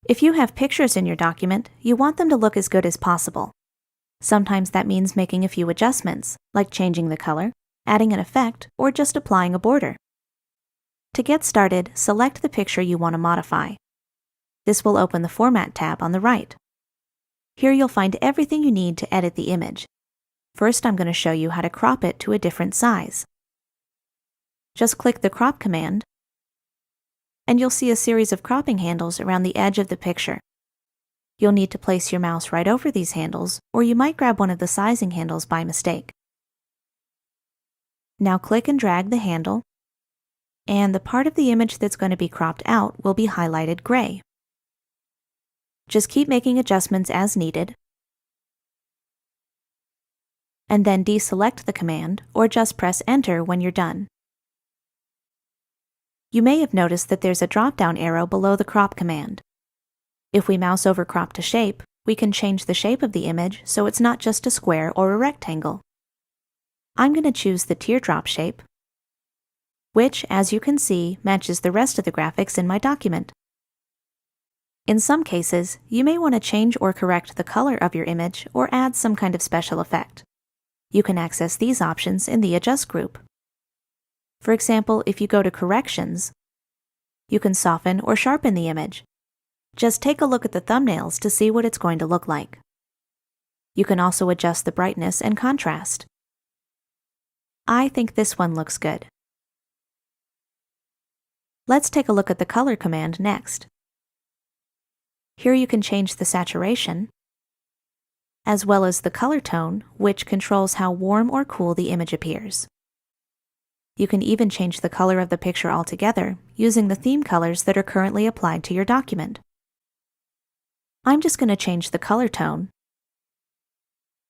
If you have pictures in your document, you want them to look as good as possible. Sometimes that means making a few adjustments, like changing the color, adding an effect, or just applying a border. To get started, select the picture you want to modify. This will open the Format tab on the right. Here you'll find everything you need to edit the image. First, I'm going to show you how to crop it to a different size. Just click the Crop command, and you'll see a series of cropping handles around the edge of the picture. You'll need to place your mouse right over these handles, or you might grab one of the sizing handles by mistake. Now click and drag the handle, and the part of the image that's going to be cropped out will be highlighted gray. Just keep making adjustments as needed, and then deselect the command or just press Enter when you're done. You may have noticed that there's a drop-down arrow below the Crop command. If we mouse over Crop to Shape, we can change the shape of the image so it's not just a square or a rectangle. I'm going to choose the teardrop shape, which, as you can see, matches the rest of the graphics in my document. In some cases, you may want to change or correct the color of your image or add some kind of special effect. You can access these options in the Adjust group. For example, if you go to Corrections, you can soften or sharpen the image. Just take a look at the thumbnails to see what it's going to look like. You can also adjust the brightness and contrast. I think this one looks good. Let's take a look at the Color command next. Here you can change the saturation, as well as the color tone, which controls how warm or cool the image appears. You can even change the color of the picture altogether using the theme colors that are currently applied to your document. I'm just going to change the color tone.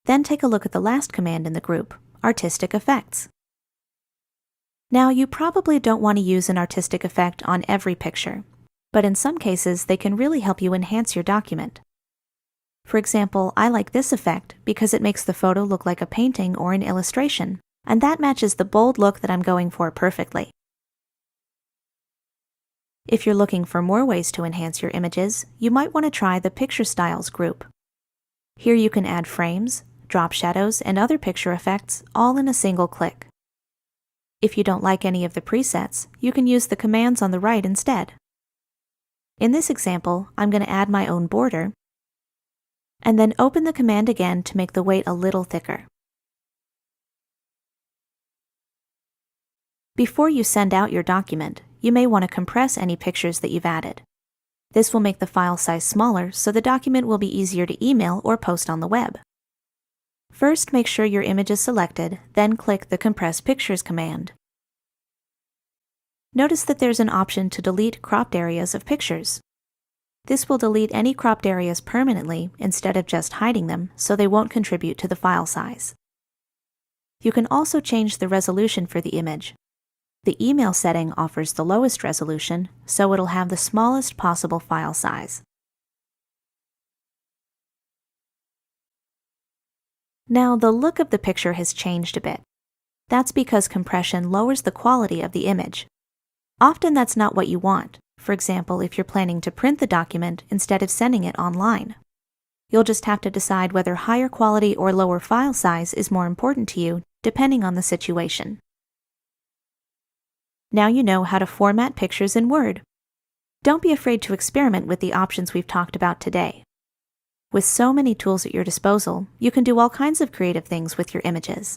Then take a look at the last command in the group, Artistic Effects. Now, you probably don't want to use an artistic effect on every picture, but in some cases they can really help you enhance your document. For example, I like this effect because it makes the photo look like a painting or an illustration, and that matches the bold look that I'm going for perfectly. If you're looking for more ways to enhance your images, you might want to try the Picture Styles group. Here you can add frames, drop shadows, and other picture effects all in a single click. If you don't like any of the presets, you can use the commands on the right instead. In this example, I'm going to add my own border, and then open the command again to make the weight a little thicker. Before you send out your document, you may want to compress any pictures that you've added. This will make the file size smaller so the document will be easier to email or post on the web. First, make sure your image is selected, then click the Compress Pictures command. Notice that there's an option to delete cropped areas of pictures. This will delete any cropped areas permanently instead of just hiding them, so they won't contribute to the file size. You can also change the resolution for the image. The email setting offers the lowest resolution, so it'll have the smallest possible file size. Now, the look of the picture has changed a bit. That's because compression lowers the quality of the image. Often that's not what you want. For example, if you're planning to print the document instead of sending it online. You'll just have to decide whether higher quality or lower file size is more important to you, depending on the situation. Now you know how to format pictures in Word. Don't be afraid to experiment with the options we've talked about today. With so many tools at your disposal, you can do all kinds of creative things with your images.